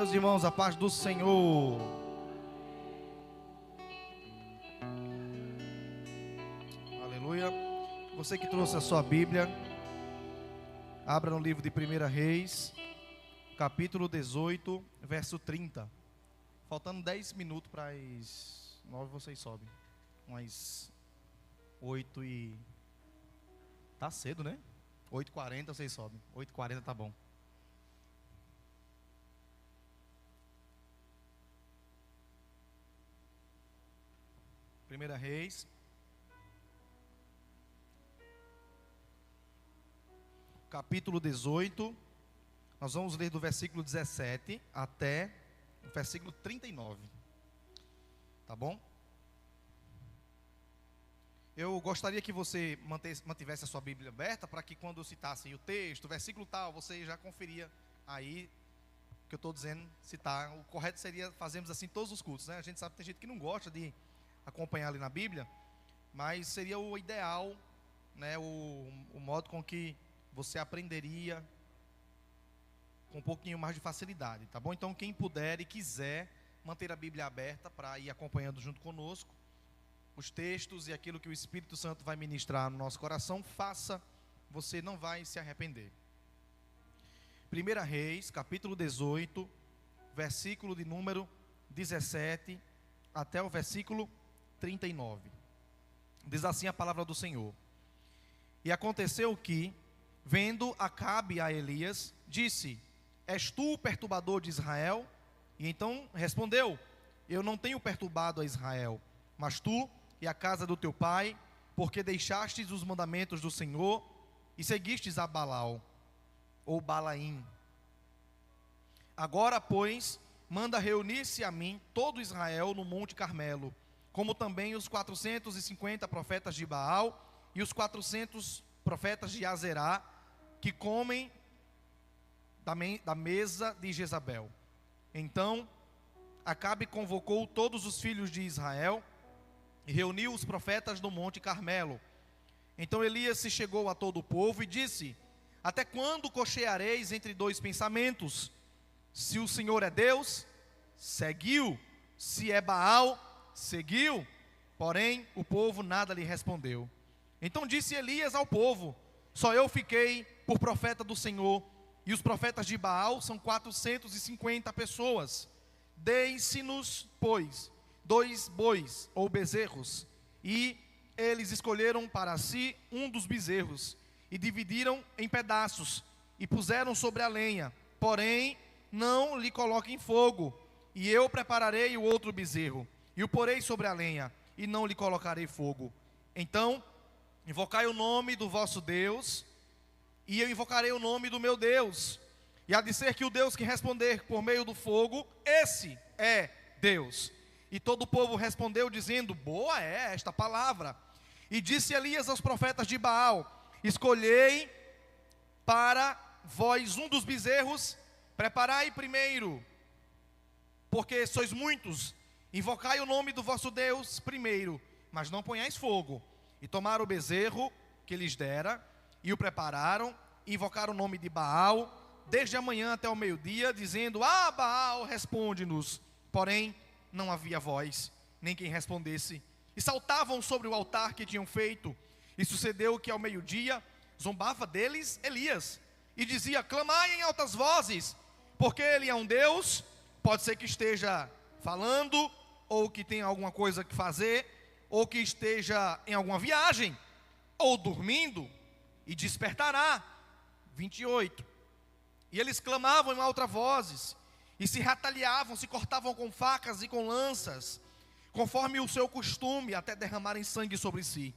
Meus irmãos, a paz do Senhor. Aleluia. Você que trouxe a sua Bíblia, abra no livro de 1 Reis, capítulo 18, verso 30. Faltando 10 minutos para as 9, vocês sobem. Umas 8 e... Tá cedo, né? 8h40 vocês sobem. 8h40 tá bom. Primeira Reis, capítulo 18, nós vamos ler do versículo 17 até o versículo 39, tá bom? Eu gostaria que você mantivesse a sua Bíblia aberta, para que quando eu citasse o texto, o versículo tal, você já conferia aí o que eu estou dizendo, citar. O correto seria fazermos assim todos os cultos, né? A gente sabe que tem gente que não gosta de acompanhar ali na Bíblia, mas seria o ideal, né, o modo com que você aprenderia com um pouquinho mais de facilidade, tá bom? Então quem puder e quiser manter a Bíblia aberta para ir acompanhando junto conosco os textos e aquilo que o Espírito Santo vai ministrar no nosso coração, faça, você não vai se arrepender. 1 Reis, capítulo 18, versículo de número 17 até o versículo 39. Diz assim a palavra do Senhor: E aconteceu que, vendo Acabe a Elias, disse: És tu o perturbador de Israel? E então respondeu: Eu não tenho perturbado a Israel, mas tu e a casa do teu pai, porque deixastes os mandamentos do Senhor e seguistes a Balaal, ou Balaim. Agora, pois, manda reunir-se a mim todo Israel no Monte Carmelo, como também os 450 profetas de Baal e os 400 profetas de Azerá, que comem da mesa de Jezabel. Então Acabe convocou todos os filhos de Israel e reuniu os profetas no Monte Carmelo. Então Elias se chegou a todo o povo e disse: Até quando cocheareis entre dois pensamentos? Se o Senhor é Deus, seguiu; se é Baal, seguiu. Porém o povo nada lhe respondeu. Então disse Elias ao povo: Só eu fiquei por profeta do Senhor, e os profetas de Baal são 450 pessoas. Deis-nos, pois, 2 bois ou bezerros. E eles escolheram para si um dos bezerros, e dividiram em pedaços, e puseram sobre a lenha. Porém não lhe coloquem fogo. E eu prepararei o outro bezerro, e o porei sobre a lenha, e não lhe colocarei fogo. Então invocai o nome do vosso Deus, e eu invocarei o nome do meu Deus. E há de ser que o Deus que responder por meio do fogo, esse é Deus. E todo o povo respondeu dizendo: Boa é esta palavra. E disse Elias aos profetas de Baal: Escolhei para vós um dos bezerros, preparai primeiro, porque sois muitos, invocai o nome do vosso Deus primeiro, mas não ponhais fogo. E tomaram o bezerro que lhes dera, e o prepararam, e invocaram o nome de Baal, desde a manhã até o meio-dia, dizendo: Ah, Baal, responde-nos. Porém não havia voz, nem quem respondesse. E saltavam sobre o altar que tinham feito. E sucedeu que ao meio-dia zombava deles Elias, e dizia: Clamai em altas vozes, porque ele é um Deus. Pode ser que esteja falando, ou que tenha alguma coisa que fazer, ou que esteja em alguma viagem, ou dormindo, e despertará. 28. E eles clamavam em altas vozes, e se retaliavam, se cortavam com facas e com lanças, conforme o seu costume, até derramarem sangue sobre si.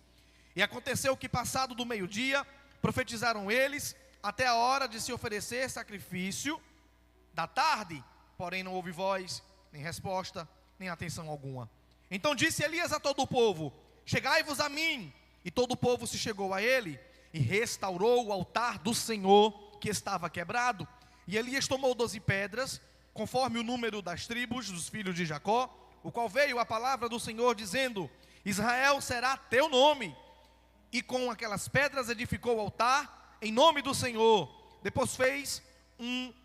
E aconteceu que, passado do meio-dia, profetizaram eles, até a hora de se oferecer sacrifício da tarde. Porém não houve voz, nem resposta, nem atenção alguma. Então disse Elias a todo o povo: Chegai-vos a mim. E todo o povo se chegou a ele, e restaurou o altar do Senhor, que estava quebrado. E Elias tomou 12 pedras, conforme o número das tribos dos filhos de Jacó, o qual veio a palavra do Senhor, dizendo: Israel será teu nome. E com aquelas pedras edificou o altar em nome do Senhor. Depois fez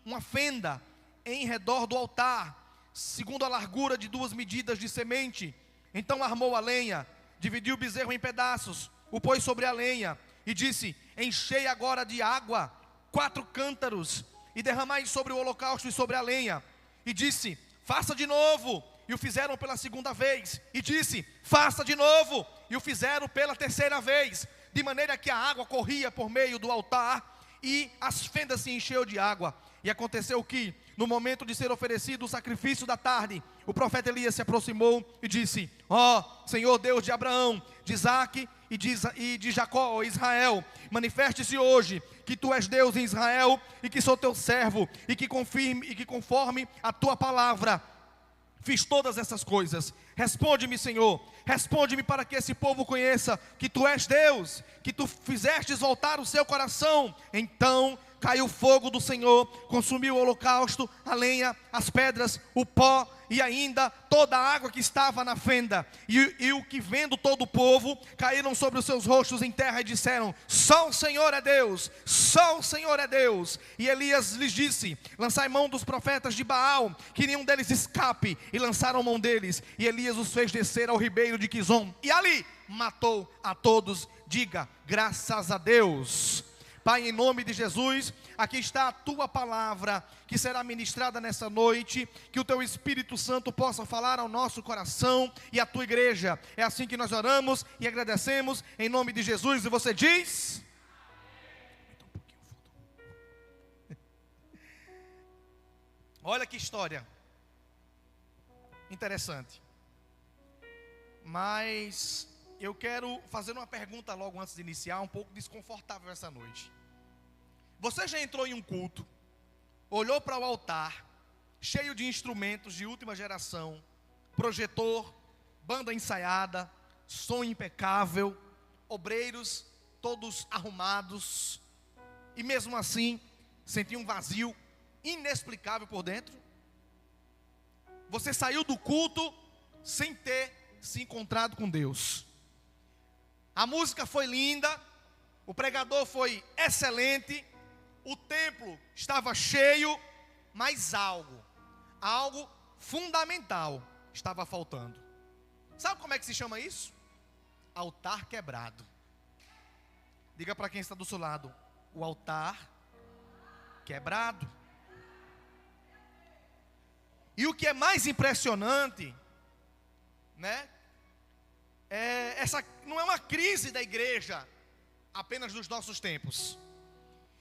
uma fenda em redor do altar, segundo a largura de 2 medidas de semente. Então armou a lenha, dividiu o bezerro em pedaços, o pôs sobre a lenha e disse: enchei agora de água 4 cântaros e derramai sobre o holocausto e sobre a lenha. E disse: faça de novo. E o fizeram pela 2ª vez. E disse: faça de novo. E o fizeram pela 3ª vez. De maneira que a água corria por meio do altar e as fendas se encheu de água. E aconteceu que, no momento de ser oferecido o sacrifício da tarde, o profeta Elias se aproximou e disse: ó Senhor Deus de Abraão, de Isaque e de Jacó, ó Israel, manifeste-se hoje que tu és Deus em Israel e que sou teu servo e que conforme a tua palavra fiz todas essas coisas. Responde-me, Senhor, responde-me, para que esse povo conheça que tu és Deus, que tu fizestes voltar o seu coração. Então caiu o fogo do Senhor, consumiu o holocausto, a lenha, as pedras, o pó e ainda toda a água que estava na fenda. E o que vendo todo o povo, caíram sobre os seus rostos em terra e disseram: só o Senhor é Deus, só o Senhor é Deus. E Elias lhes disse: lançai mão dos profetas de Baal, que nenhum deles escape. E lançaram mão deles, e Elias os fez descer ao ribeiro de Quizom, e ali matou a todos. Diga: graças a Deus. Pai, em nome de Jesus, aqui está a tua palavra que será ministrada nessa noite, que o teu Espírito Santo possa falar ao nosso coração e à tua igreja. É assim que nós oramos e agradecemos em nome de Jesus. E você diz: olha que história interessante. Mas eu quero fazer uma pergunta logo antes de iniciar, um pouco desconfortável essa noite. Você já entrou em um culto, olhou para o altar, cheio de instrumentos de última geração, projetor, banda ensaiada, som impecável, obreiros todos arrumados, e mesmo assim sentiu um vazio inexplicável por dentro? Você saiu do culto sem ter se encontrado com Deus. A música foi linda, o pregador foi excelente, o templo estava cheio, mas algo fundamental estava faltando. Sabe como é que se chama isso? Altar quebrado. Diga para quem está do seu lado: o altar quebrado. E o que é mais impressionante, né? Essa não é uma crise da igreja apenas dos nossos tempos.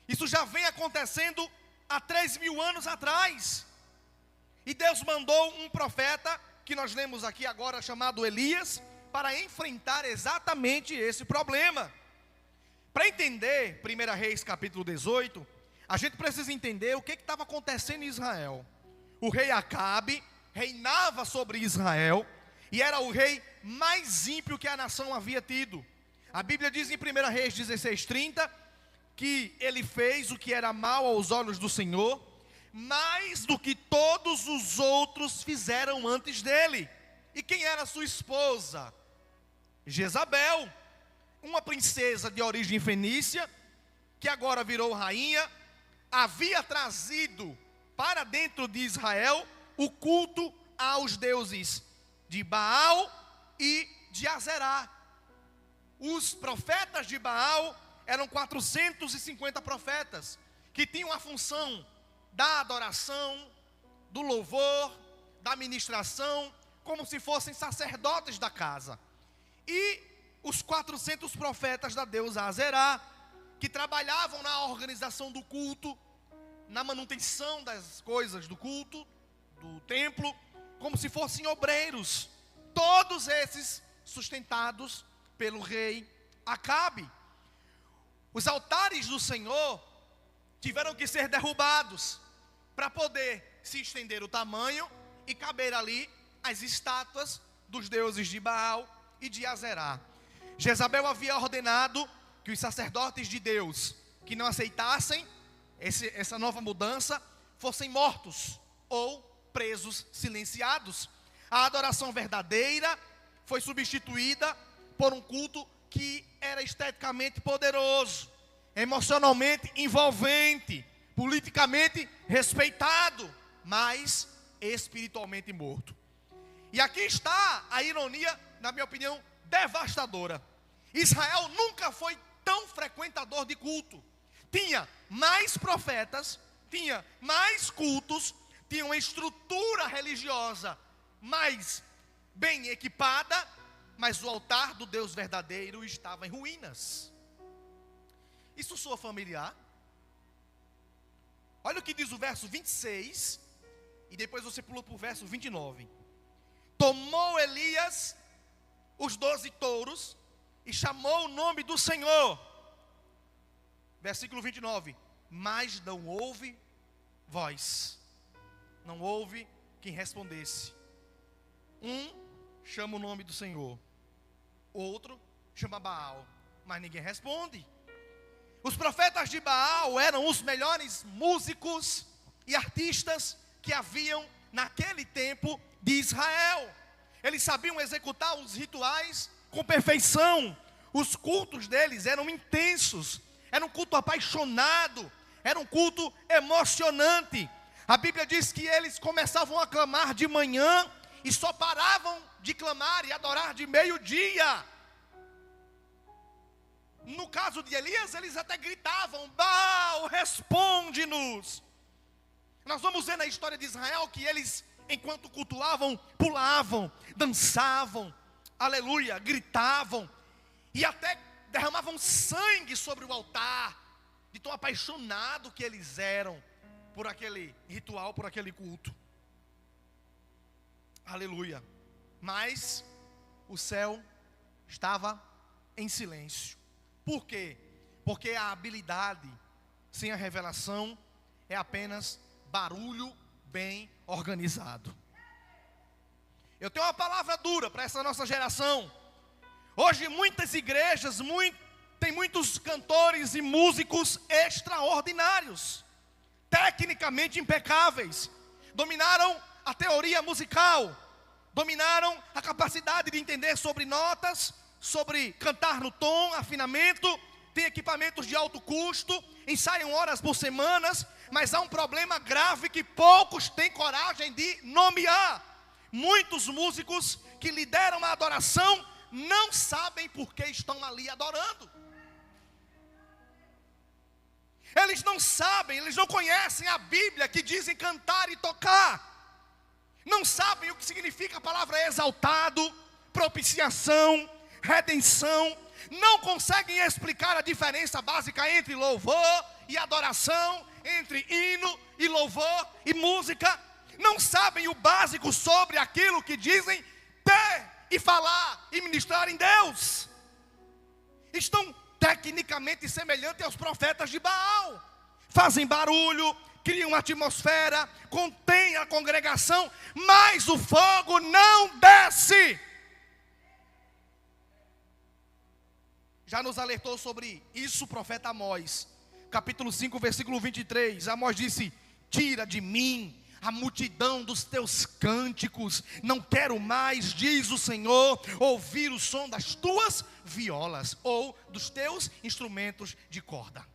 Isso já vem acontecendo há 3.000 anos atrás. E Deus mandou um profeta, que nós lemos aqui agora, chamado Elias, para enfrentar exatamente esse problema. Para entender 1 Reis capítulo 18, a gente precisa entender o que estava acontecendo em Israel. O rei Acabe reinava sobre Israel e era o rei mais ímpio que a nação havia tido. A Bíblia diz em 1 Reis 16:30 que ele fez o que era mal aos olhos do Senhor, mais do que todos os outros fizeram antes dele. E quem era sua esposa? Jezabel, uma princesa de origem fenícia, que agora virou rainha, havia trazido para dentro de Israel o culto aos deuses de Baal e de Azerá. Os profetas de Baal eram 450 profetas, que tinham a função da adoração, do louvor, da ministração, como se fossem sacerdotes da casa. E os 400 profetas da deusa Azerá, que trabalhavam na organização do culto, na manutenção das coisas do culto, do templo, como se fossem obreiros. Todos esses sustentados pelo rei Acabe. Os altares do Senhor tiveram que ser derrubados para poder se estender o tamanho e caber ali as estátuas dos deuses de Baal e de Azerá. Jezabel havia ordenado que os sacerdotes de Deus que não aceitassem essa nova mudança fossem mortos ou presos, silenciados. A adoração verdadeira foi substituída por um culto que era esteticamente poderoso, emocionalmente envolvente, politicamente respeitado. mas espiritualmente morto. E aqui está a ironia, na minha opinião, devastadora. Israel nunca foi tão frequentador de culto. Tinha mais profetas, tinha mais cultos, tinha uma estrutura religiosa mais bem equipada, mas o altar do Deus verdadeiro estava em ruínas. Isso soa familiar? Olha o que diz o verso 26, e depois você pula para o verso 29. Tomou Elias os 12 touros e chamou o nome do Senhor. Versículo 29. Mas não houve voz. Não houve quem respondesse. Um chama o nome do Senhor, outro chama Baal, mas ninguém responde. Os profetas de Baal eram os melhores músicos e artistas que haviam naquele tempo de Israel. Eles sabiam executar os rituais com perfeição. Os cultos deles eram intensos, era um culto apaixonado, era um culto emocionante. A Bíblia diz que eles começavam a clamar de manhã e só paravam de clamar e adorar de meio-dia. No caso de Elias, eles até gritavam: Baal, responde-nos. Nós vamos ver na história de Israel que eles, enquanto cultuavam, pulavam, dançavam, aleluia, gritavam, e até derramavam sangue sobre o altar, de tão apaixonado que eles eram por aquele ritual, por aquele culto. Aleluia. Mas o céu estava em silêncio. Por quê? Porque a habilidade sem a revelação é apenas barulho bem organizado. Eu tenho uma palavra dura para essa nossa geração. Hoje muitas igrejas tem muitos cantores e músicos extraordinários, tecnicamente impecáveis, dominaram a teoria musical, dominaram a capacidade de entender sobre notas, sobre cantar no tom, afinamento, tem equipamentos de alto custo, ensaiam horas por semana, mas há um problema grave que poucos têm coragem de nomear. Muitos músicos que lideram a adoração não sabem por que estão ali adorando. Eles não sabem, eles não conhecem a Bíblia que dizem cantar e tocar. Não sabem o que significa a palavra exaltado, propiciação, redenção. Não conseguem explicar a diferença básica entre louvor e adoração, entre hino e louvor e música. Não sabem o básico sobre aquilo que dizem ter e falar e ministrar em Deus. Estão tecnicamente semelhantes aos profetas de Baal. Fazem barulho, criam atmosfera, contêm a congregação, mas o fogo não desce. Já nos alertou sobre isso o profeta Amós, capítulo 5, versículo 23. Amós disse: tira de mim a multidão dos teus cânticos, não quero mais, diz o Senhor, ouvir o som das tuas violas, ou dos teus instrumentos de corda.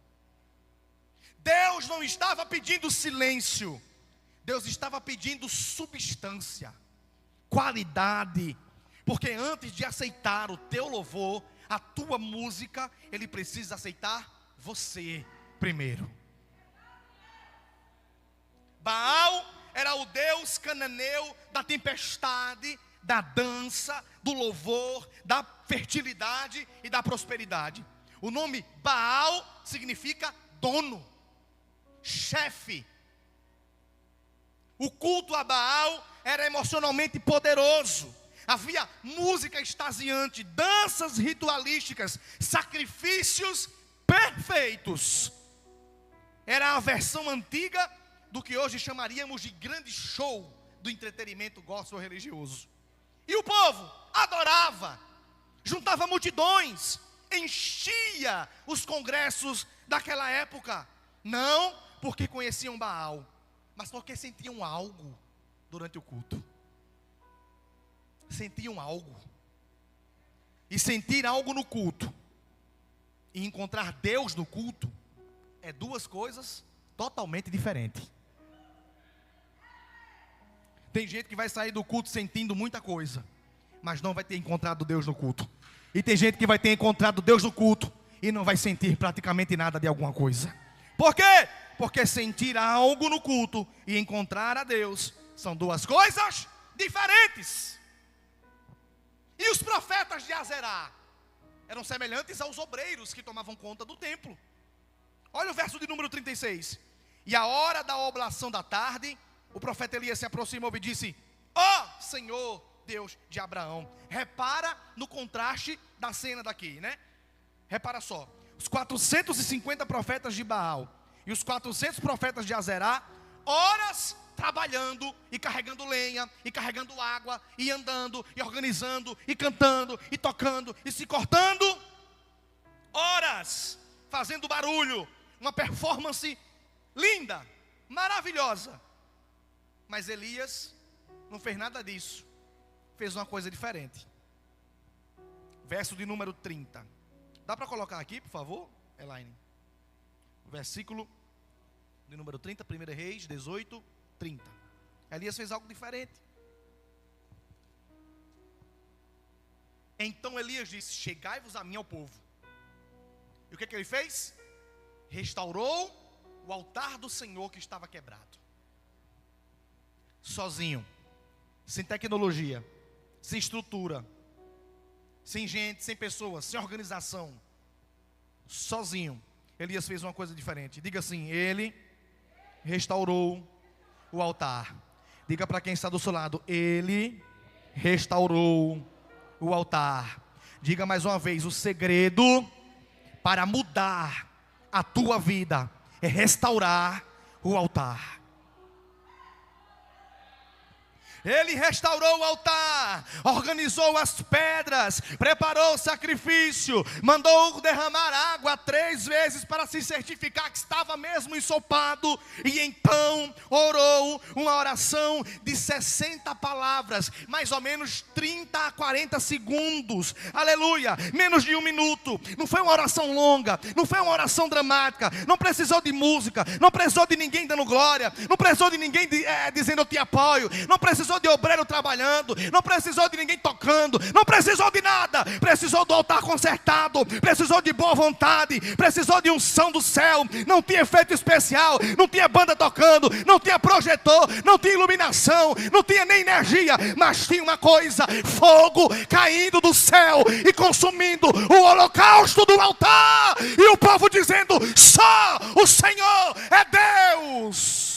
Deus não estava pedindo silêncio, Deus estava pedindo substância, qualidade, porque antes de aceitar o teu louvor, a tua música, Ele precisa aceitar você primeiro. Baal era o deus cananeu da tempestade, da dança, do louvor, da fertilidade e da prosperidade. O nome Baal significa dono, chefe. O culto a Baal era emocionalmente poderoso. Havia música extasiante, danças ritualísticas, sacrifícios perfeitos. Era a versão antiga do que hoje chamaríamos de grande show do entretenimento gospel religioso. E o povo adorava, juntava multidões, enchia os congressos daquela época. Não porque conheciam Baal, mas porque sentiam algo durante o culto. Sentiam algo. E sentir algo no culto e encontrar Deus no culto é duas coisas totalmente diferentes. Tem gente que vai sair do culto sentindo muita coisa, mas não vai ter encontrado Deus no culto. E tem gente que vai ter encontrado Deus no culto e não vai sentir praticamente nada de alguma coisa. Por quê? Porque sentir algo no culto e encontrar a Deus são duas coisas diferentes. E os profetas de Azerá eram semelhantes aos obreiros que tomavam conta do templo. Olha o verso de número 36. E a hora da oblação da tarde, o profeta Elias se aproximou e disse: ó Senhor Deus de Abraão. Repara no contraste da cena daqui, né? Repara só, os 450 profetas de Baal e os 400 profetas de Azerá, horas trabalhando e carregando lenha, e carregando água, e andando, e organizando, e cantando, e tocando, e se cortando, horas fazendo barulho, uma performance linda, maravilhosa. Mas Elias não fez nada disso, fez uma coisa diferente. Verso de número 30. Dá para colocar aqui, por favor, Elaine? Versículo de número 30, 1 Reis 18, 30. Elias fez algo diferente. Então Elias disse: chegai-vos a mim ao povo. E o que ele fez? Restaurou o altar do Senhor que estava quebrado. Sozinho, sem tecnologia, sem estrutura, sem gente, sem pessoas, sem organização. Sozinho, Elias fez uma coisa diferente. Diga assim: ele restaurou o altar. Diga para quem está do seu lado: ele restaurou o altar. Diga mais uma vez: o segredo para mudar a tua vida é restaurar o altar. Ele restaurou o altar, organizou as pedras, preparou o sacrifício, mandou derramar água 3 vezes para se certificar que estava mesmo ensopado. E então orou uma oração de 60 palavras, mais ou menos 30 a 40 segundos, aleluia, menos de 1 minuto. Não foi uma oração longa, não foi uma oração dramática, não precisou de música, não precisou de ninguém dando glória, não precisou de ninguém dizendo eu te apoio, não precisou de obreiro trabalhando, não precisou de ninguém tocando, não precisou de nada, precisou do altar consertado, precisou de boa vontade, precisou de unção do céu. Não tinha efeito especial, não tinha banda tocando, não tinha projetor, não tinha iluminação, não tinha nem energia, mas tinha uma coisa: fogo caindo do céu e consumindo o holocausto do altar, e o povo dizendo: só o Senhor é Deus.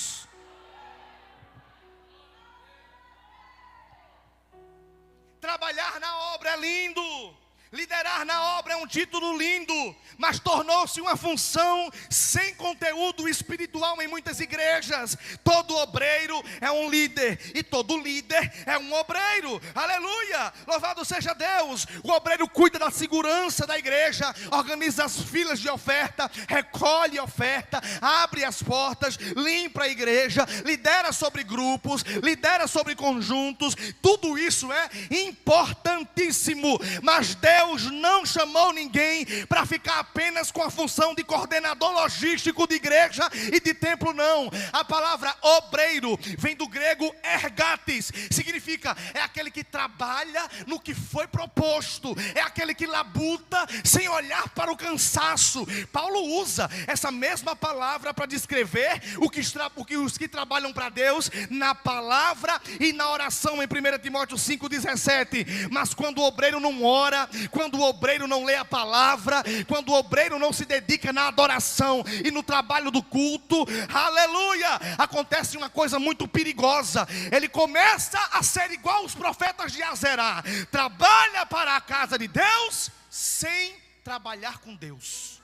Trabalhar na obra é lindo, liderar na obra é um título lindo, mas tornou-se uma função sem conteúdo espiritual em muitas igrejas. Todo obreiro é um líder, e todo líder é um obreiro, aleluia, louvado seja Deus. O obreiro cuida da segurança da igreja, organiza as filas de oferta, recolhe oferta, abre as portas, limpa a igreja, lidera sobre grupos, lidera sobre conjuntos. Tudo isso é importantíssimo, mas Deus não chamou ninguém para ficar apenas com a função de coordenador logístico de igreja e de templo, não. A palavra obreiro vem do grego ergates, significa é aquele que trabalha no que foi proposto, é aquele que labuta sem olhar para o cansaço. Paulo usa essa mesma palavra para descrever os que trabalham para Deus na palavra e na oração em 1 Timóteo 5,17. Mas quando o obreiro não ora, quando o obreiro não lê a palavra, quando o obreiro não se dedica na adoração e no trabalho do culto, aleluia, acontece uma coisa muito perigosa. Ele começa a ser igual aos profetas de Azerá, trabalha para a casa de Deus sem trabalhar com Deus.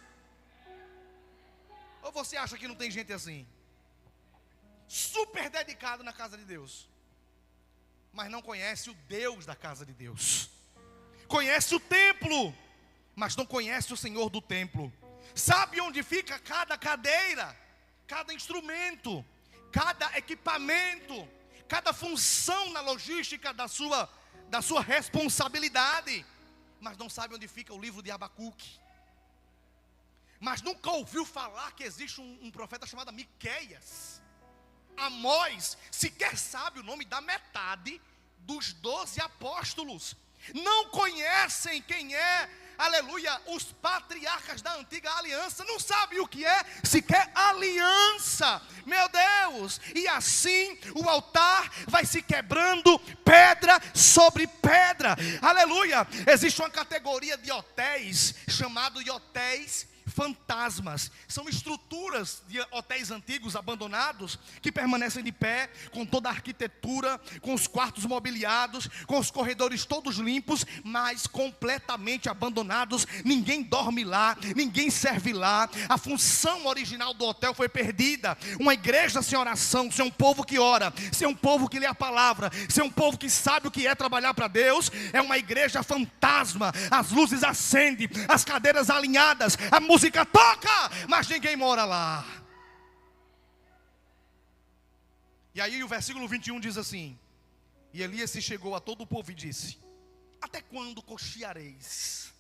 Ou você acha que não tem gente assim? Super dedicado na casa de Deus, mas não conhece o Deus da casa de Deus. Conhece o templo, mas não conhece o Senhor do templo. Sabe onde fica cada cadeira, cada instrumento, cada equipamento, cada função na logística da sua responsabilidade, mas não sabe onde fica o livro de Abacuque. Mas nunca ouviu falar que existe um profeta chamado Miqueias. Amós sequer sabe o nome da metade dos 12 apóstolos. Não conhecem quem é, aleluia, os patriarcas da antiga aliança. Não sabe o que é sequer aliança. Meu Deus. E assim o altar vai se quebrando pedra sobre pedra. Aleluia. Existe uma categoria de hotéis chamado de hotéis fantasmas. São estruturas de hotéis antigos abandonados que permanecem de pé, com toda a arquitetura, com os quartos mobiliados, com os corredores todos limpos, mas completamente abandonados. Ninguém dorme lá, ninguém serve lá. A função original do hotel foi perdida. Uma igreja sem oração, sem um povo que ora, sem um povo que lê a palavra, sem um povo que sabe o que é trabalhar para Deus, é uma igreja fantasma. As luzes acendem, as cadeiras alinhadas, a música toca, mas ninguém mora lá. E aí o versículo 21 diz assim: e Elias se chegou a todo o povo e disse: até quando cocheareis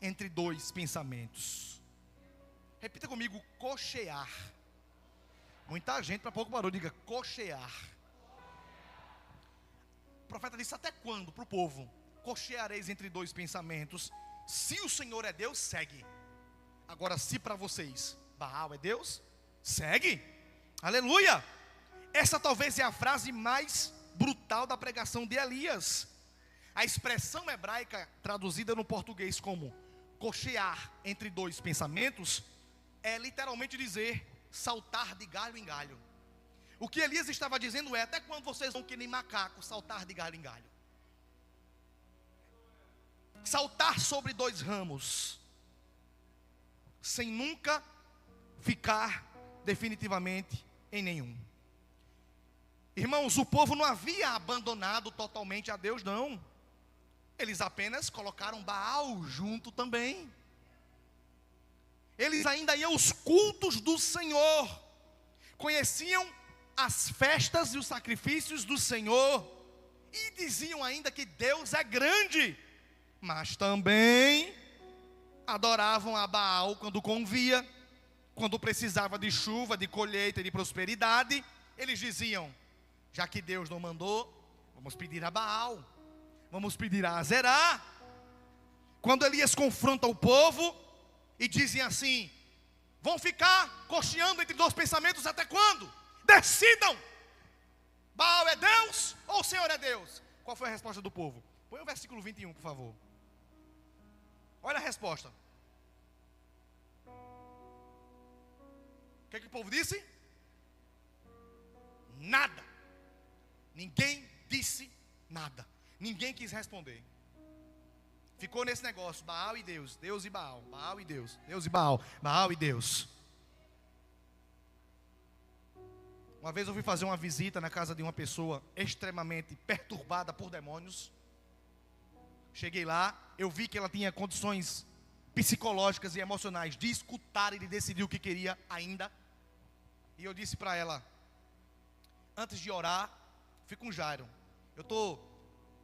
entre dois pensamentos? Repita comigo: cochear. Muita gente para pouco barulho, diga cochear. O profeta disse: até quando para o povo cocheareis entre dois pensamentos? Se o Senhor é Deus, segue. Agora, se para vocês Baal é Deus, segue. Aleluia. Essa talvez é a frase mais brutal da pregação de Elias. A expressão hebraica traduzida no português como cochear entre dois pensamentos é literalmente dizer saltar de galho em galho. O que Elias estava dizendo é: até quando vocês vão que nem macaco saltar de galho em galho? Saltar sobre dois ramos sem nunca ficar definitivamente em nenhum. Irmãos, o povo não havia abandonado totalmente a Deus, não. Eles apenas colocaram Baal junto também. Eles ainda iam aos cultos do Senhor, conheciam as festas e os sacrifícios do Senhor, e diziam ainda que Deus é grande, mas também adoravam a Baal quando convia, quando precisava de chuva, de colheita e de prosperidade. Eles diziam: já que Deus não mandou, vamos pedir a Baal, vamos pedir a Azerá. Quando Elias confronta o povo e dizem assim: vão ficar cocheando entre dois pensamentos até quando? Decidam, Baal é Deus ou o Senhor é Deus? Qual foi a resposta do povo? Põe o versículo 21, por favor. Olha a resposta. O que o povo disse? Nada. Ninguém disse nada. Ninguém quis responder. Ficou nesse negócio: Baal e Deus, Deus e Baal, Baal e Deus, Deus e Baal, Baal e Deus. Uma vez eu fui fazer uma visita na casa de uma pessoa extremamente perturbada por demônios. Cheguei lá, eu vi que ela tinha condições psicológicas e emocionais de escutar e de decidir o que queria ainda. E eu disse para ela, antes de orar, fica um Jairo. Eu estou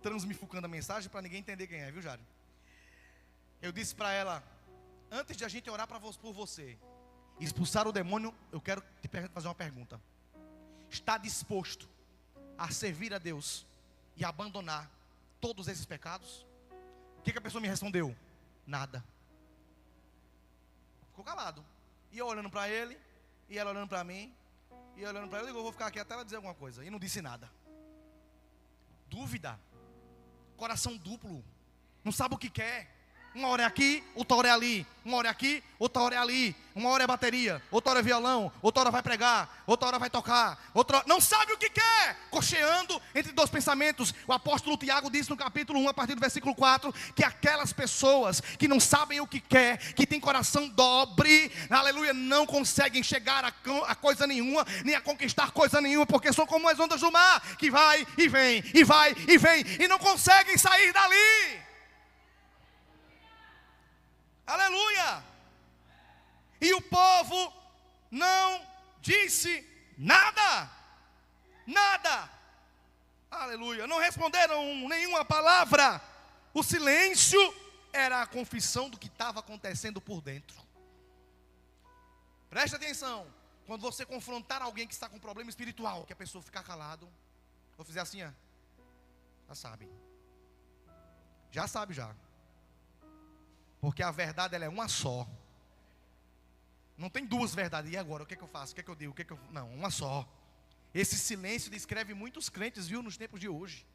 transmifugando a mensagem para ninguém entender quem é, viu, Jairo? Eu disse para ela, antes de a gente orar por você, expulsar o demônio, eu quero te fazer uma pergunta. Está disposto a servir a Deus e abandonar todos esses pecados? O que a pessoa me respondeu? Nada. Ficou calado. E eu olhando para ele, e ela olhando para mim, e eu olhando para ele, eu vou ficar aqui até ela dizer alguma coisa. E não disse nada. Dúvida. Coração duplo. Não sabe o que quer. Uma hora é aqui, outra hora é ali. Uma hora é aqui, outra hora é ali. Uma hora é bateria, outra hora é violão, outra hora vai pregar, outra hora vai tocar, outra hora... Não sabe o que quer, cocheando entre dois pensamentos. O apóstolo Tiago disse no capítulo 1, a partir do versículo 4, que aquelas pessoas que não sabem o que quer, que tem coração dobre, aleluia, não conseguem chegar a coisa nenhuma, nem a conquistar coisa nenhuma, porque são como as ondas do mar, que vai e vem, e vai e vem, e não conseguem sair dali. Aleluia. E o povo não disse nada. Nada. Aleluia. Não responderam nenhuma palavra. O silêncio era a confissão do que estava acontecendo por dentro. Preste atenção. quando você confrontar alguém que está com problema espiritual, que a pessoa ficar calado, ou fizer assim, ó, já sabe. Já sabe já. Porque a verdade ela é uma só. Não tem duas verdades. E agora, o que é que eu faço? O que é que eu digo? Não, uma só. Esse silêncio descreve muitos crentes, viu, nos tempos de hoje.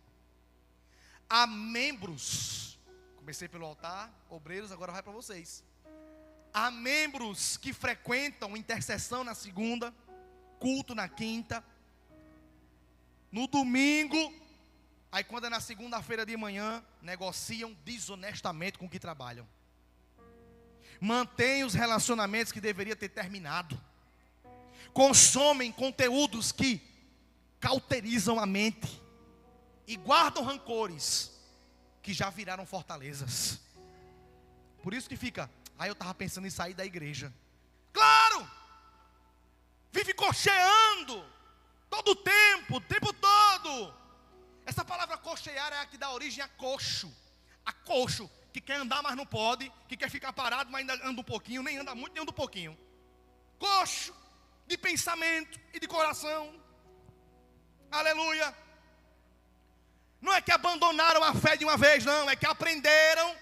Há membros, comecei pelo altar, obreiros, agora vai para vocês. Há membros que frequentam intercessão na segunda, culto na quinta, no domingo, aí quando é na segunda-feira de manhã, negociam desonestamente com o que trabalham. Mantêm os relacionamentos que deveria ter terminado. Consomem conteúdos que cauterizam a mente. E guardam rancores que já viraram fortalezas. Por isso que fica, eu estava pensando em sair da igreja. Claro! Vive cocheando todo o tempo todo. Essa palavra cochear é a que dá origem a coxo. A coxo, que quer andar, mas não pode, que quer ficar parado, mas ainda anda um pouquinho, nem anda muito, nem anda um pouquinho. Coxo, de pensamento e de coração. Aleluia. Não é que abandonaram a fé de uma vez, não, é que aprenderam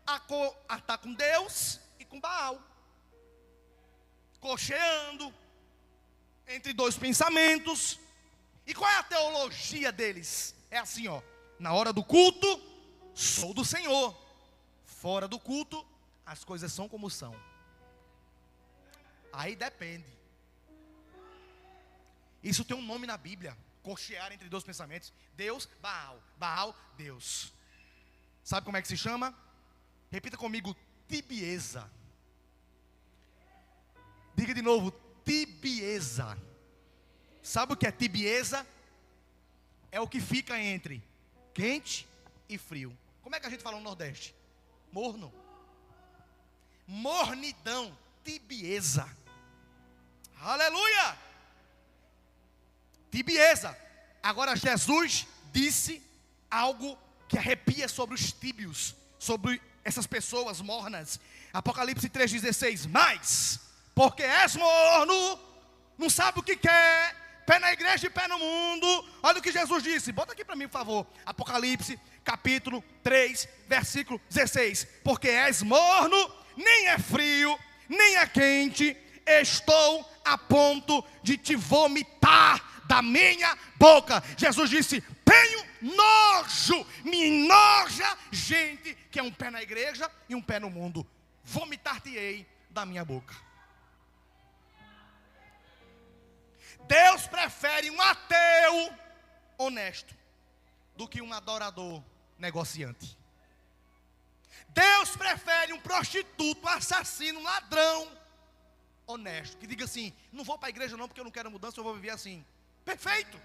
a estar com Deus e com Baal. Cocheando entre dois pensamentos. E qual é a teologia deles? É assim, ó, na hora do culto, sou do Senhor. Fora do culto, as coisas são como são. Aí depende. Isso tem um nome na Bíblia. Cochear entre dois pensamentos. Deus, Baal. Baal, Deus. Sabe como é que se chama? Repita comigo, tibieza. Diga de novo, tibieza. Sabe o que é tibieza? É o que fica entre quente e frio. Como é que a gente fala no Nordeste? Morno. Mornidão, tibieza. Aleluia! Tibieza. Agora Jesus disse algo que arrepia sobre os tíbios, sobre essas pessoas mornas. Apocalipse 3,16. Mas, porque és morno, não sabe o que quer, pé na igreja e pé no mundo. Olha o que Jesus disse, bota aqui para mim por favor. Apocalipse capítulo 3, versículo 16. Porque és morno, nem é frio, nem é quente, estou a ponto de te vomitar da minha boca. Jesus disse, tenho nojo, me enoja gente que é um pé na igreja e um pé no mundo. Vomitar-te-ei da minha boca. Deus prefere um ateu honesto do que um adorador negociante. Deus prefere um prostituto, assassino, um ladrão honesto, que diga assim, não vou para a igreja não porque eu não quero mudança, eu vou viver assim. Perfeito.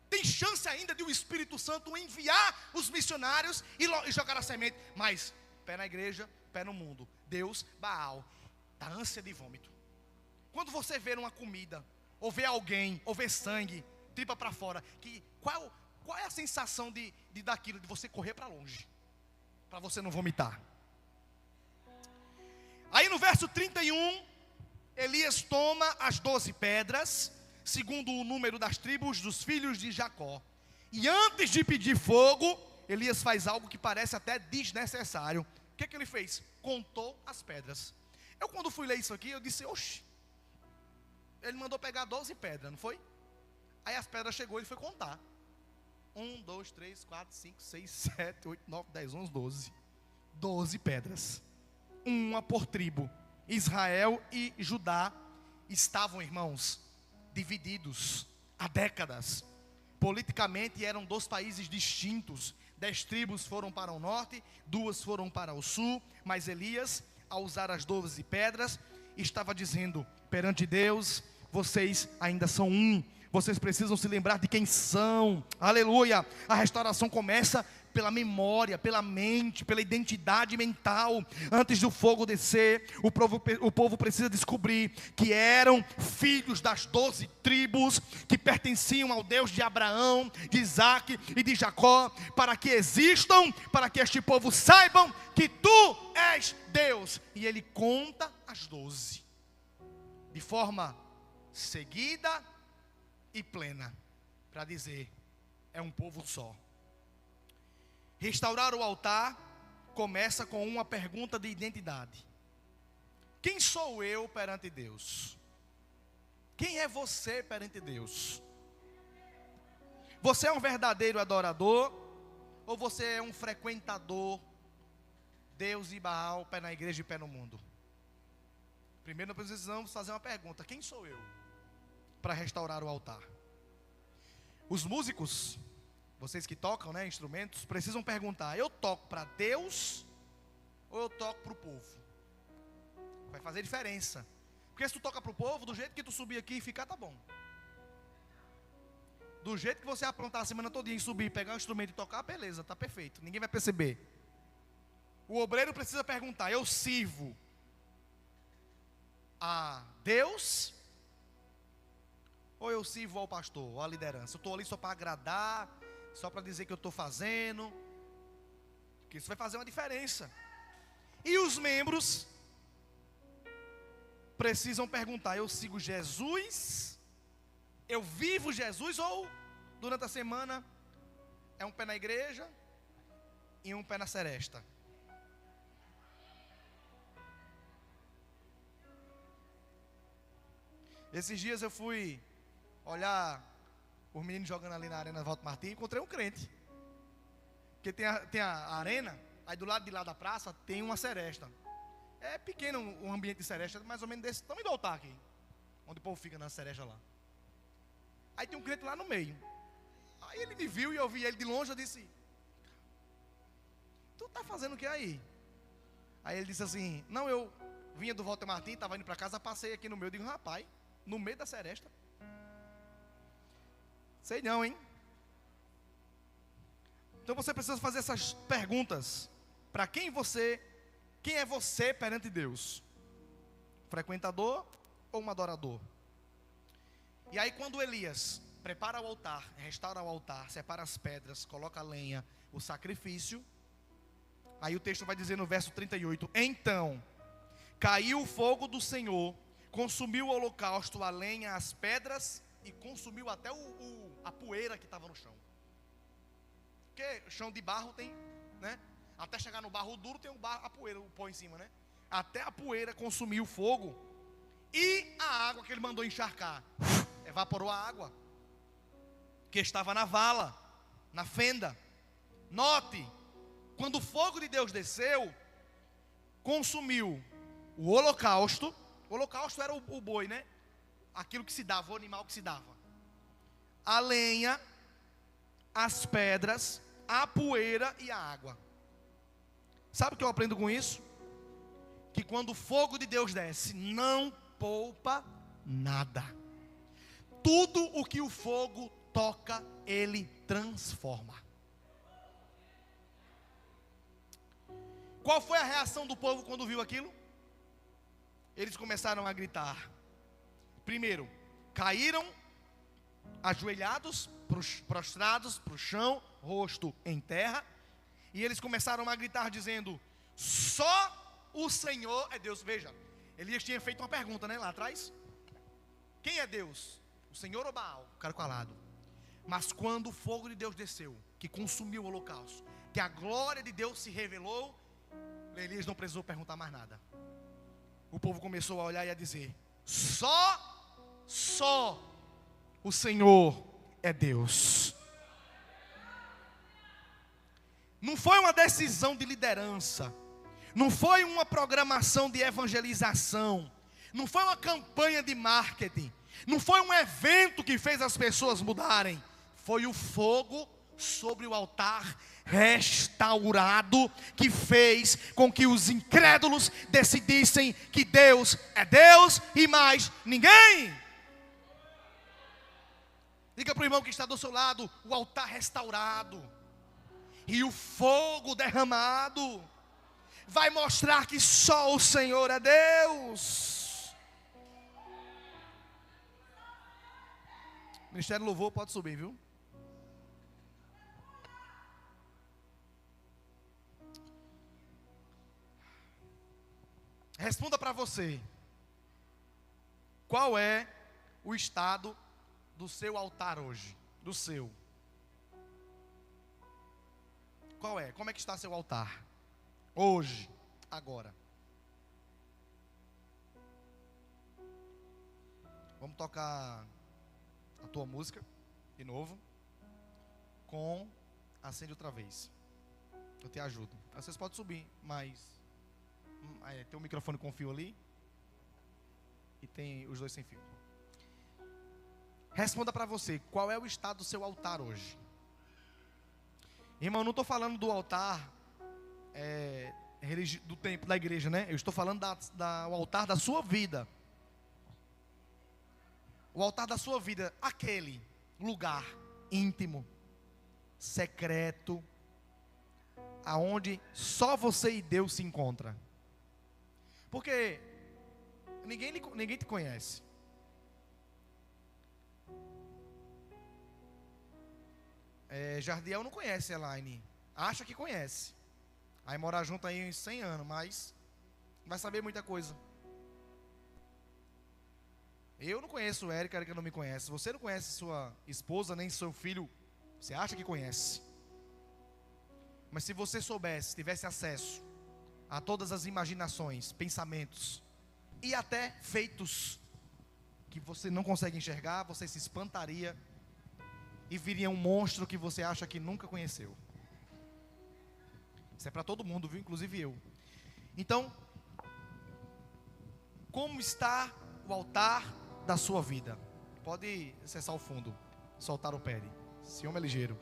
Tem chance ainda de o Espírito Santo enviar os missionários e jogar a semente. Mas, pé na igreja, pé no mundo. Deus, Baal, da ânsia de vômito. Quando você vê uma comida, ou vê alguém, ou vê sangue, tripa para fora, qual é a sensação de daquilo, de você correr para longe, para você não vomitar? Aí no verso 31, Elias toma as 12 pedras, segundo o número das tribos dos filhos de Jacó. E antes de pedir fogo, Elias faz algo que parece até desnecessário. O que ele fez? Contou as pedras. Eu quando fui ler isso aqui, eu disse, oxe, ele mandou pegar 12 pedras, não foi? Aí as pedras chegou, ele foi contar. 1, 2, 3, 4, 5, 6, 7, 8, 9, 10, 11, 12. 12 pedras. Uma por tribo. Israel e Judá estavam, irmãos, divididos há décadas. Politicamente eram 2 países distintos. 10 tribos foram para o norte, 2 foram para o sul. Mas Elias, ao usar as 12 pedras, estava dizendo perante Deus, vocês ainda são um. Vocês precisam se lembrar de quem são. Aleluia. A restauração começa pela memória, pela mente, pela identidade mental. Antes do fogo descer, o povo precisa descobrir que eram filhos das 12 tribos, que pertenciam ao Deus de Abraão, de Isaac e de Jacó, para que existam, para que este povo saibam que tu és Deus. E ele conta as 12. de forma seguida e plena, para dizer, é um povo só. Restaurar o altar começa com uma pergunta de identidade. Quem sou eu perante Deus? Quem é você perante Deus? Você é um verdadeiro adorador? Ou você é um frequentador? Deus e Baal, pé na igreja e pé no mundo. Primeiro nós precisamos fazer uma pergunta: quem sou eu para restaurar o altar? Os músicos, vocês que tocam, né, instrumentos, precisam perguntar: eu toco para Deus ou eu toco para o povo? Vai fazer diferença. Porque se tu toca para o povo, do jeito que tu subir aqui e ficar, tá bom. Do jeito que você aprontar a semana todinha e subir, pegar o instrumento e tocar, beleza, tá perfeito, ninguém vai perceber. O obreiro precisa perguntar: eu sirvo a Deus ou eu sirvo ao pastor, ou à liderança? Eu estou ali só para agradar, só para dizer que eu estou fazendo? Porque isso vai fazer uma diferença. E os membros precisam perguntar: eu sigo Jesus? Eu vivo Jesus? Ou durante a semana é um pé na igreja e um pé na seresta? Esses dias eu fui olhar os meninos jogando ali na Arena Walter Martins e encontrei um crente. Porque tem a arena, aí do lado de lá da praça tem uma seresta. É pequeno um ambiente de seresta, mais ou menos desse tamanho do altar aqui, onde o povo fica na seresta lá. Aí tem um crente lá no meio. Aí ele me viu e eu vi ele de longe, eu disse: tu tá fazendo o que aí? Aí ele disse assim: não, eu vinha do Walter Martins, estava indo para casa, passei aqui no meio. Eu digo: rapaz, no meio da seresta? Sei não, hein? Então você precisa fazer essas perguntas. Para quem é você perante Deus? Frequentador ou um adorador? E aí quando Elias prepara o altar, restaura o altar, separa as pedras, coloca a lenha, o sacrifício, aí o texto vai dizer no verso 38: então caiu o fogo do Senhor, consumiu o holocausto, a lenha, as pedras, e consumiu até a poeira que estava no chão. Porque o chão de barro tem, né? Até chegar no barro duro tem a poeira, o pó em cima, né? Até a poeira consumiu o fogo. E a água que ele mandou encharcar, evaporou a água que estava na vala, na fenda. Note, quando o fogo de Deus desceu, consumiu o holocausto. O holocausto era o boi, né? Aquilo que se dava, o animal que se dava. A lenha, as pedras, a poeira e a água. Sabe o que eu aprendo com isso? Que quando o fogo de Deus desce, não poupa nada. Tudo o que o fogo toca, ele transforma. Qual foi a reação do povo quando viu aquilo? Eles começaram a gritar. Primeiro, caíram ajoelhados, prostrados para o chão, rosto em terra. E eles começaram a gritar dizendo: só o Senhor é Deus. Veja, Elias tinha feito uma pergunta, né, lá atrás: quem é Deus? O Senhor ou Baal? O cara calado. Mas quando o fogo de Deus desceu, que consumiu o holocausto, que a glória de Deus se revelou, Elias não precisou perguntar mais nada. O povo começou a olhar e a dizer: só o Senhor é Deus. Não foi uma decisão de liderança, não foi uma programação de evangelização, não foi uma campanha de marketing, não foi um evento que fez as pessoas mudarem. Foi o fogo sobre o altar restaurado que fez com que os incrédulos decidissem que Deus é Deus e mais ninguém. Diga para o irmão que está do seu lado: o altar restaurado e o fogo derramado vai mostrar que só o Senhor é Deus. Ministério Louvor pode subir, viu? Responda para você: Qual é o estado do seu altar hoje? Do seu. Qual é? Como é que está seu altar? Hoje, agora. Vamos tocar a tua música, de novo, com Acende Outra Vez. Eu te ajudo. Vocês podem subir, mas tem um microfone com fio ali e tem os dois sem fio. Responda para você, qual é o estado do seu altar hoje? Irmão, eu não estou falando do altar do templo da igreja, né? Eu estou falando do altar da sua vida. O altar da sua vida, aquele lugar íntimo, secreto, aonde só você e Deus se encontram. Porque ninguém te conhece. Jardiel não conhece Elaine, acha que conhece. Aí morar junto aí uns 100 anos, mas não vai saber muita coisa. Eu não conheço o Érica, a Érica não me conhece. Você não conhece sua esposa, nem seu filho, você acha que conhece. Mas se você soubesse, tivesse acesso a todas as imaginações, pensamentos e até feitos que você não consegue enxergar, você se espantaria e viria um monstro que você acha que nunca conheceu. Isso é para todo mundo, viu? Inclusive eu. Então, como está o altar da sua vida? Pode acessar o fundo, soltar o pé. Esse homem é ligeiro.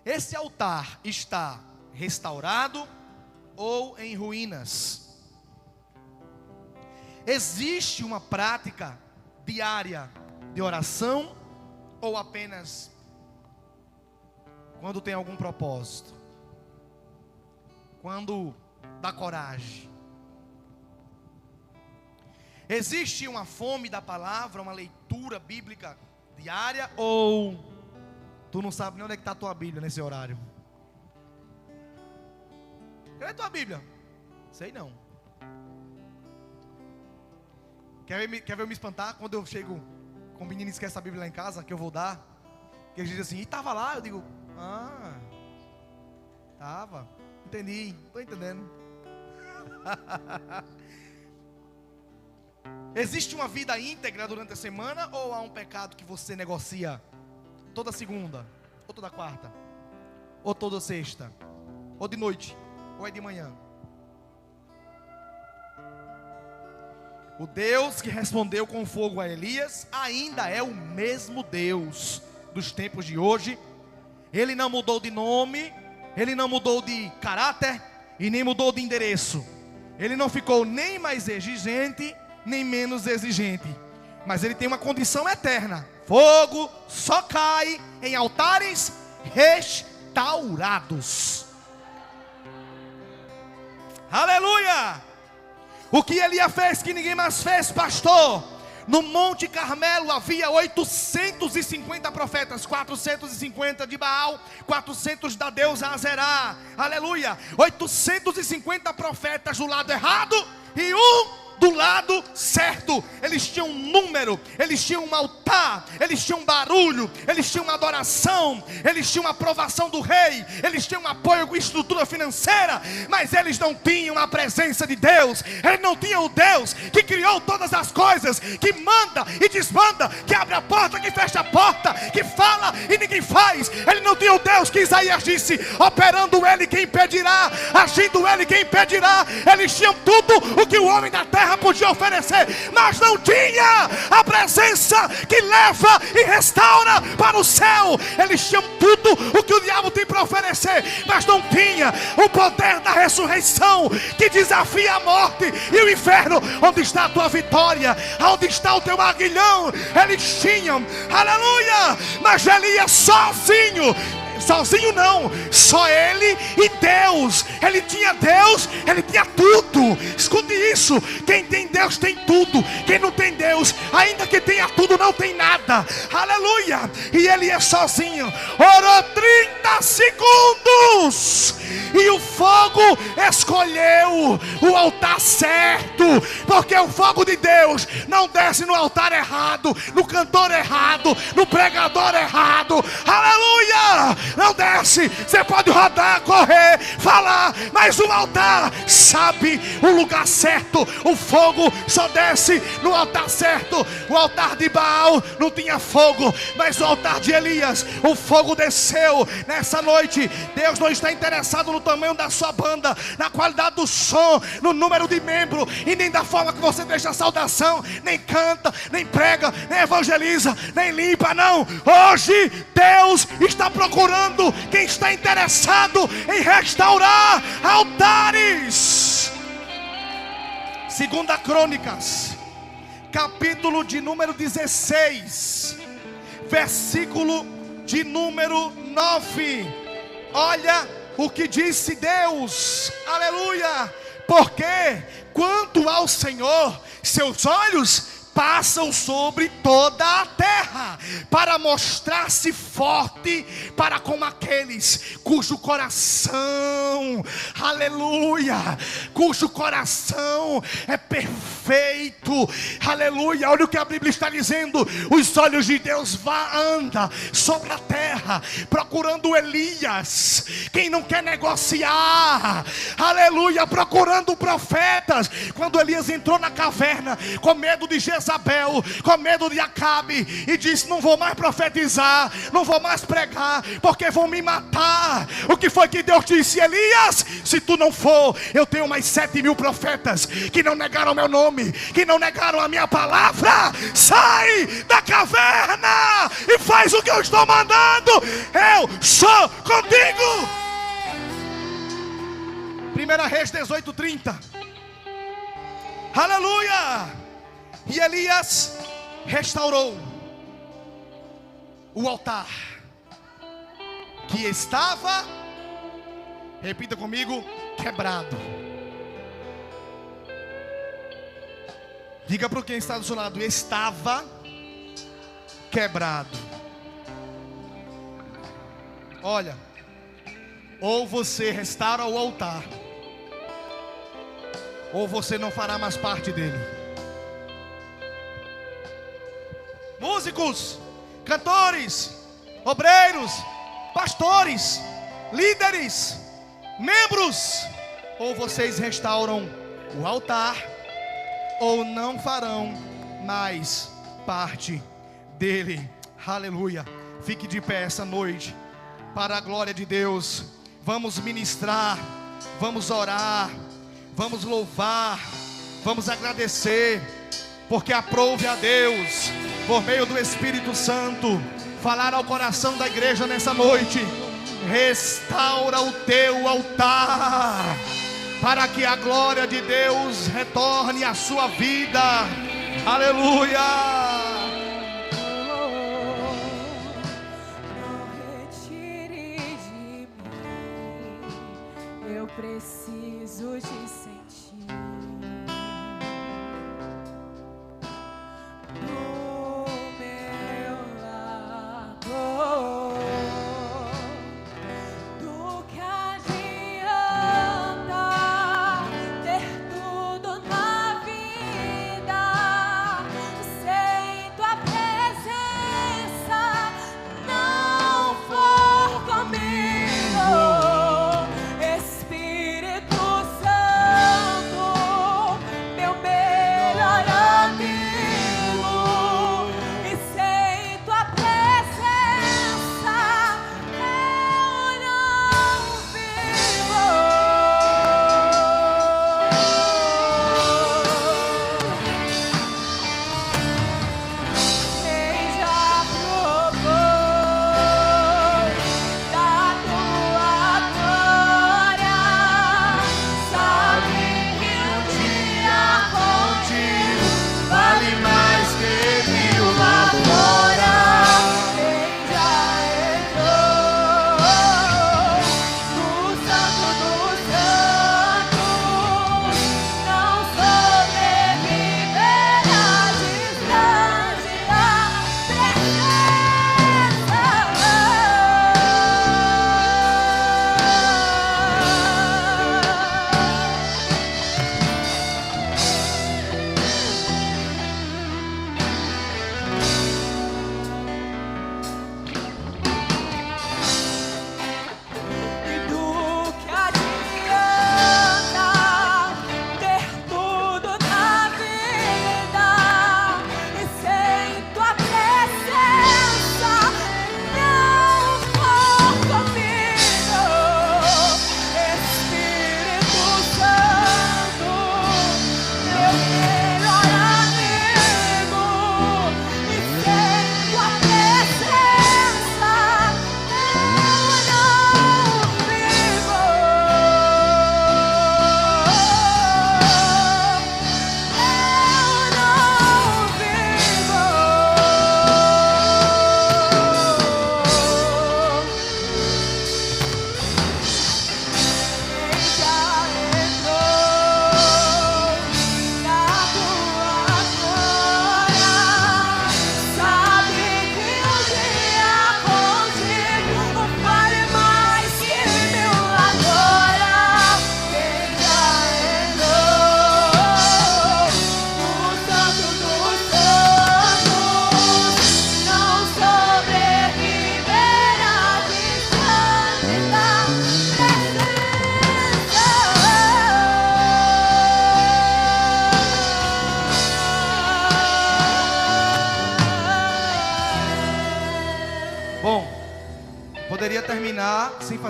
Esse altar está restaurado ou em ruínas? Existe uma prática diária de oração ou apenas quando tem algum propósito? Quando dá coragem? Existe uma fome da palavra, uma leitura bíblica diária, ou tu não sabe nem onde é que está a tua Bíblia nesse horário? Cadê a tua Bíblia? Sei não. Quer ver eu me espantar quando eu chego com o menino e esquece a Bíblia lá em casa, que eu vou dar? Que ele diz assim, e estava lá? Eu digo, estava. Entendi, estou entendendo. Existe uma vida íntegra durante a semana, ou há um pecado que você negocia toda segunda, ou toda quarta, ou toda sexta, ou de noite, ou é de manhã? O Deus que respondeu com fogo a Elias ainda é o mesmo Deus dos tempos de hoje. Ele não mudou de nome, ele não mudou de caráter e nem mudou de endereço. Ele não ficou nem mais exigente, nem menos exigente, mas ele tem uma condição eterna: fogo só cai em altares restaurados. Aleluia! O que Elias fez que ninguém mais fez, pastor? No Monte Carmelo havia 850 profetas, 450 de Baal, 400 da deusa Azerá. Aleluia! 850 profetas do lado errado e do lado certo. Eles tinham um número, eles tinham um altar, eles tinham um barulho, eles tinham uma adoração, eles tinham uma aprovação do rei, eles tinham um apoio com estrutura financeira, mas eles não tinham a presença de Deus. Eles não tinham o Deus que criou todas as coisas, que manda e desmanda, que abre a porta, que fecha a porta, que fala e ninguém faz. Ele não tinha o Deus que Isaías disse, operando ele quem impedirá, agindo ele quem impedirá. Eles tinham tudo o que o homem da terra podia oferecer, mas não tinha a presença que leva e restaura para o céu. Eles tinham tudo o que o diabo tem para oferecer, mas não tinha o poder da ressurreição que desafia a morte e o inferno. Onde está a tua vitória? Onde está o teu aguilhão? Eles tinham, aleluia, mas Elias sozinho não, só ele e Deus. Ele tinha Deus, ele tinha tudo. Escute isso, quem tem Deus tem tudo. Quem não tem Deus, ainda que tenha tudo, não tem nada. Aleluia. E ele é sozinho, orou 30 segundos e o fogo escolheu o altar certo, porque o fogo de Deus não desce no altar errado, no cantor errado, no pregador errado. Aleluia! Não desce. Você pode rodar, correr, falar, mas o altar sabe o lugar certo. O fogo só desce no altar certo. O altar de Baal não tinha fogo, mas o altar de Elias, o fogo desceu. Nessa noite, Deus não está interessado no tamanho da sua banda, na qualidade do som, no número de membros, e nem da forma que você deixa a saudação, nem canta, nem prega, nem evangeliza, nem limpa, não. Hoje Deus está procurando quem está interessado em restaurar altares. Segunda Crônicas, capítulo de número 16, versículo de número 9. Olha o que disse Deus, aleluia. Porque quanto ao Senhor, seus olhos passam sobre toda a terra, para mostrar-se forte para com aqueles cujo coração, aleluia, cujo coração é perfeito, aleluia. Olha o que a Bíblia está dizendo: os olhos de Deus andam sobre a terra, procurando Elias, quem não quer negociar, aleluia, procurando profetas. Quando Elias entrou na caverna, com medo de Jezabel, com medo de Acabe, e disse: não vou mais profetizar, não vou mais pregar, porque vão me matar. O que foi que Deus disse? Elias, se tu não for, eu tenho mais 7.000 profetas que não negaram meu nome, que não negaram a minha palavra. Sai da caverna e faz o que eu estou mandando. Eu sou contigo. 1 Reis 18:30. Aleluia. E Elias restaurou o altar que estava, repita comigo, quebrado. Diga para quem está do seu lado: estava quebrado. Olha, ou você restaura o altar, ou você não fará mais parte dele. Músicos, cantores, obreiros, pastores, líderes, membros, ou vocês restauram o altar, ou não farão mais parte dele. Aleluia. Fique de pé essa noite, para a glória de Deus. Vamos ministrar, vamos orar, vamos louvar, vamos agradecer, porque aprove a Deus, por meio do Espírito Santo, falar ao coração da igreja nessa noite: restaura o teu altar, para que a glória de Deus retorne à sua vida. Aleluia. Preciso te sentir do meu lado. Do que adianta ter tudo na vida sem tua presença não for comigo. Espírito Santo,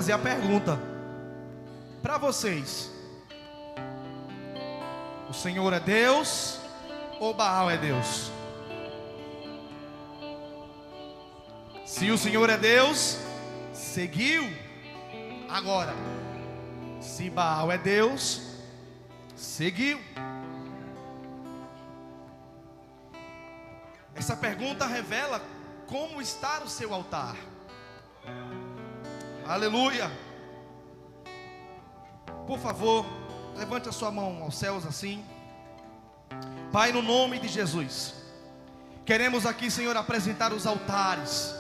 fazer a pergunta para vocês: o Senhor é Deus ou Baal é Deus? Se o Senhor é Deus, seguiu. Agora, se Baal é Deus, seguiu. Essa pergunta revela como está o seu altar. Aleluia. Por favor, levante a sua mão aos céus assim. Pai, no nome de Jesus, queremos aqui, Senhor, apresentar os altares.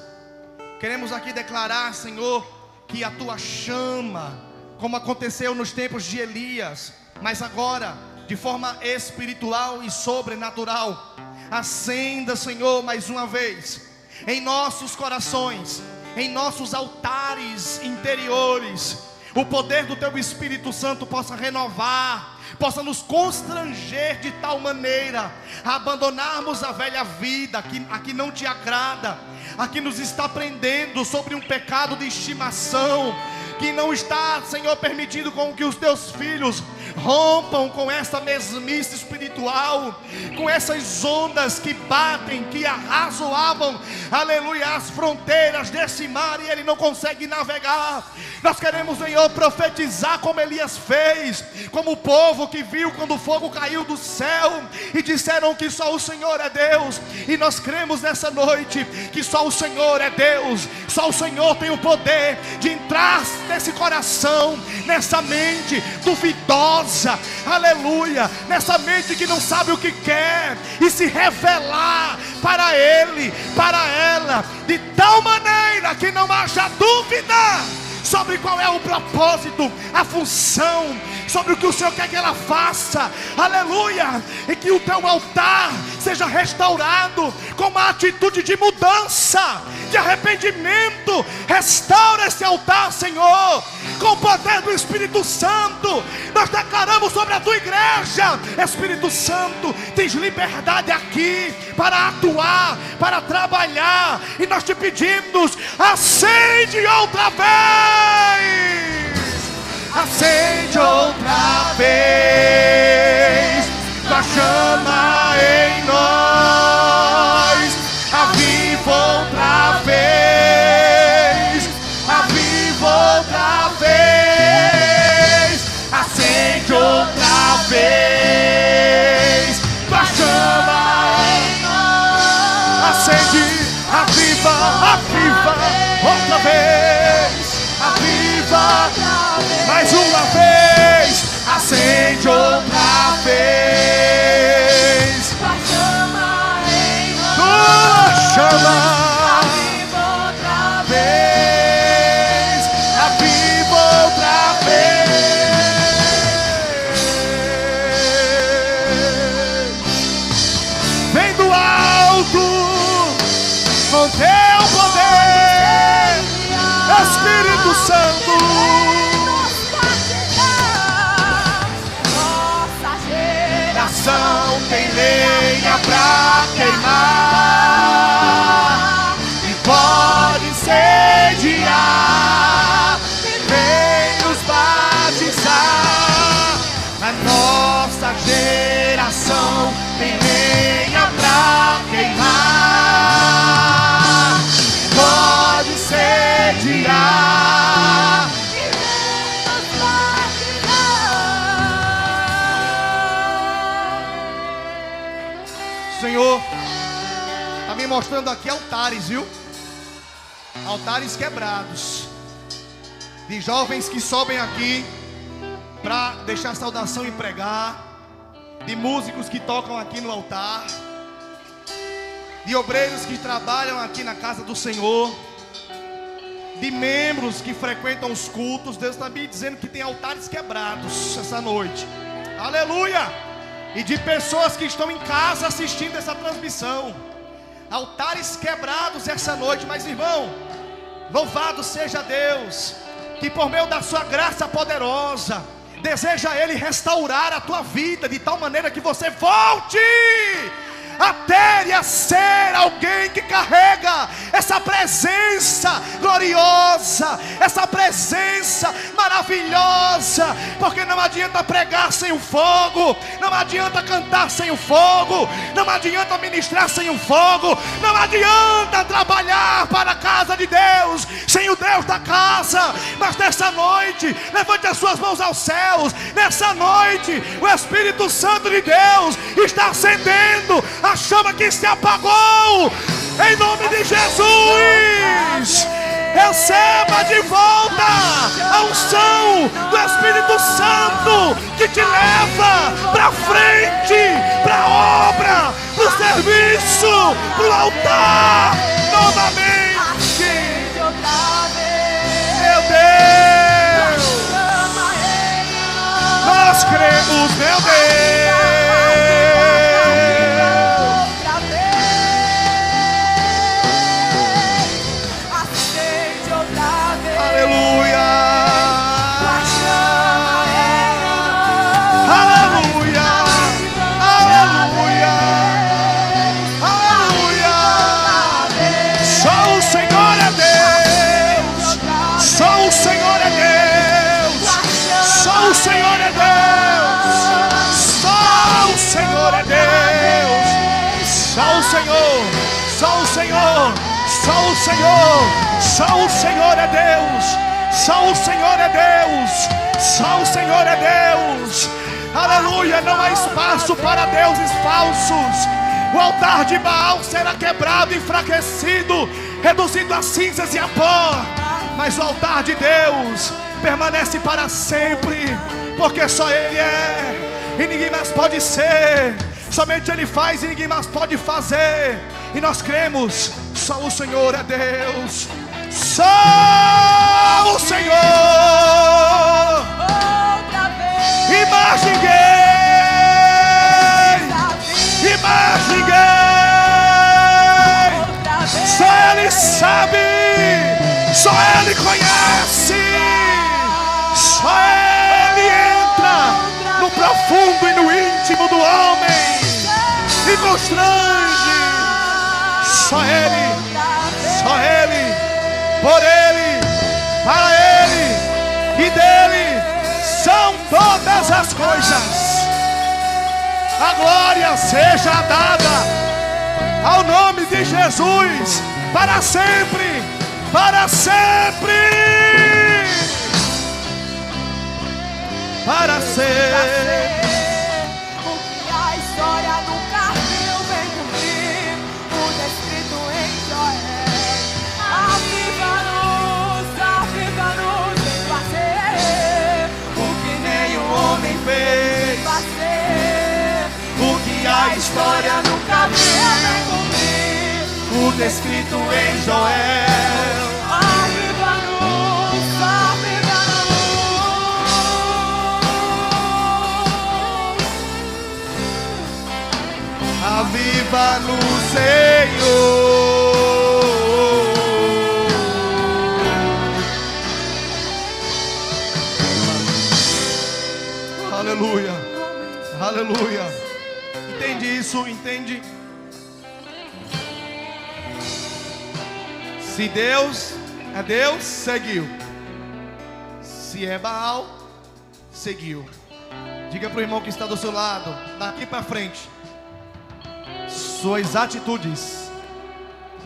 Queremos aqui declarar, Senhor, que a tua chama, como aconteceu nos tempos de Elias, mas agora de forma espiritual e sobrenatural, acenda, Senhor, mais uma vez em nossos corações, em nossos altares interiores. O poder do teu Espírito Santo possa renovar, possa nos constranger de tal maneira a abandonarmos a velha vida a que não te agrada, a que nos está prendendo sobre um pecado de estimação, que não está, Senhor, permitindo com que os teus filhos rompam com essa mesmice espiritual, com essas ondas que batem, que arrazoavam, aleluia, as fronteiras desse mar, e ele não consegue navegar. Nós queremos, Senhor, profetizar como Elias fez, como o povo que viu quando o fogo caiu do céu e disseram que só o Senhor é Deus. E nós cremos nessa noite que só o Senhor é Deus, só o Senhor tem o poder de entrar nesse coração, nessa mente duvidosa, aleluia, nessa mente que não sabe o que quer, e se revelar para ele, para ela, de tal maneira que não haja dúvida sobre qual é o propósito, a função, sobre o que o Senhor quer que ela faça, aleluia, e que o teu altar seja restaurado com uma atitude de mudança, de arrependimento. Restaura esse altar, Senhor, com o poder do Espírito Santo. Nós declaramos sobre a tua igreja: Espírito Santo, tens liberdade aqui para atuar, para trabalhar, e nós te pedimos: acende outra vez, acende outra vez tua chama em nós, aviva outra vez, aviva outra vez, acende outra vez tua chama em nós, acende, aviva, aviva outra vez, aviva mais uma vez, acende outra vez tua chama em nós, tua chama, aviva outra vez, aviva outra vez. Vem do alto com teu poder, Espírito Santo. Tem lenha pra queimar e pode incendiar, vem nos batizar. Na nossa geração tem lenha pra queimar, pode incendiar. Senhor, está me mostrando aqui altares, viu? Altares quebrados, de jovens que sobem aqui para deixar saudação e pregar, de músicos que tocam aqui no altar, de obreiros que trabalham aqui na casa do Senhor, de membros que frequentam os cultos. Deus está me dizendo que tem altares quebrados essa noite, aleluia. E de pessoas que estão em casa assistindo essa transmissão, altares quebrados essa noite. Mas, irmão, louvado seja Deus, que por meio da sua graça poderosa, deseja Ele restaurar a tua vida de tal maneira que você volte a ter e a ser alguém que carrega essa presença gloriosa, essa presença maravilhosa, porque não adianta pregar sem o fogo, não adianta cantar sem o fogo, não adianta ministrar sem o fogo, não adianta trabalhar para a casa de Deus sem o Deus da casa. Mas nessa noite, levante as suas mãos aos céus. Nessa noite, o Espírito Santo de Deus está acendendo a chama que se apagou, em nome de Jesus. Receba de volta a unção do Espírito Santo, que te leva para frente, para a obra, para o serviço, para o altar, novamente. Meu Deus, nós cremos, meu Deus. Aleluia, aleluia, aleluia, aleluia. Só o Senhor é Deus, só o Senhor é Deus, só o Senhor é Deus, só o Senhor é Deus, só o Senhor, só o Senhor, só o Senhor, só o Senhor é Deus, só o Senhor é Deus, só o Senhor é Deus. Aleluia, não há espaço para deuses falsos. O altar de Baal será quebrado, enfraquecido, reduzido a cinzas e a pó, mas o altar de Deus permanece para sempre, porque só Ele é e ninguém mais pode ser. Somente Ele faz e ninguém mais pode fazer. E nós cremos, só o Senhor é Deus, só o Senhor, e mais ninguém, e mais ninguém. Só Ele sabe, só Ele conhece, só Ele entra no profundo e no íntimo do homem e constrange. Só Ele, por Ele, para Ele e dele são todas as coisas. A glória seja dada ao nome de Jesus para sempre, para sempre, para sempre. A história nunca viu bem cumprir o descrito em Joel. Aviva-nos em fazer o que nenhum homem fez, fazer o que a história nunca viu bem cumprir o descrito em Joel. Aviva no Senhor. Aleluia, aleluia. Entende isso? Entende? Se Deus é Deus, seguiu. Se é Baal, seguiu. Diga para o irmão que está do seu lado, daqui para frente, suas atitudes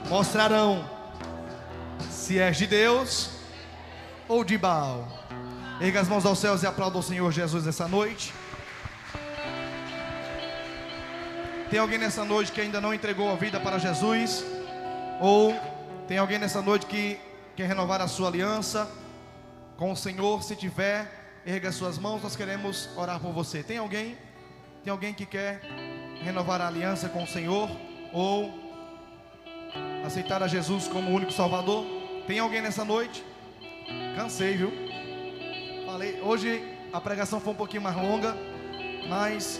mostrarão se és de Deus ou de Baal. Erga as mãos aos céus e aplauda o Senhor Jesus nessa noite. Tem alguém nessa noite que ainda não entregou a vida para Jesus? Ou tem alguém nessa noite que quer renovar a sua aliança com o Senhor? Se tiver, erga as suas mãos, nós queremos orar por você. Tem alguém? Tem alguém que quer renovar a aliança com o Senhor ou aceitar a Jesus como o único Salvador? Tem alguém nessa noite? Cansei, viu? Falei, hoje a pregação foi um pouquinho mais longa, mas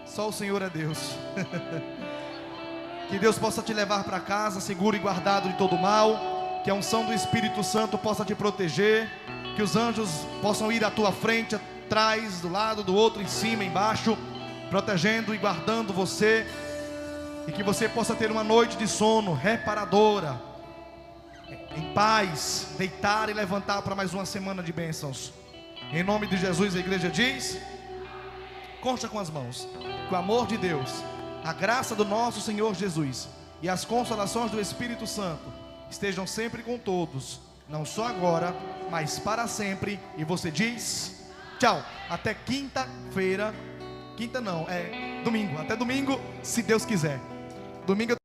só o Senhor é Deus. Que Deus possa te levar para casa seguro e guardado de todo mal, que a unção do Espírito Santo possa te proteger, que os anjos possam ir à tua frente, atrás, do lado, do outro, em cima, embaixo, protegendo e guardando você, e que você possa ter uma noite de sono reparadora, em paz, deitar e levantar para mais uma semana de bênçãos. Em nome de Jesus, a igreja diz: concha com as mãos, que o amor de Deus, a graça do nosso Senhor Jesus e as consolações do Espírito Santo estejam sempre com todos, não só agora, mas para sempre. E você diz: tchau, até quinta-feira. Quinta não, é domingo, até domingo, se Deus quiser. Domingo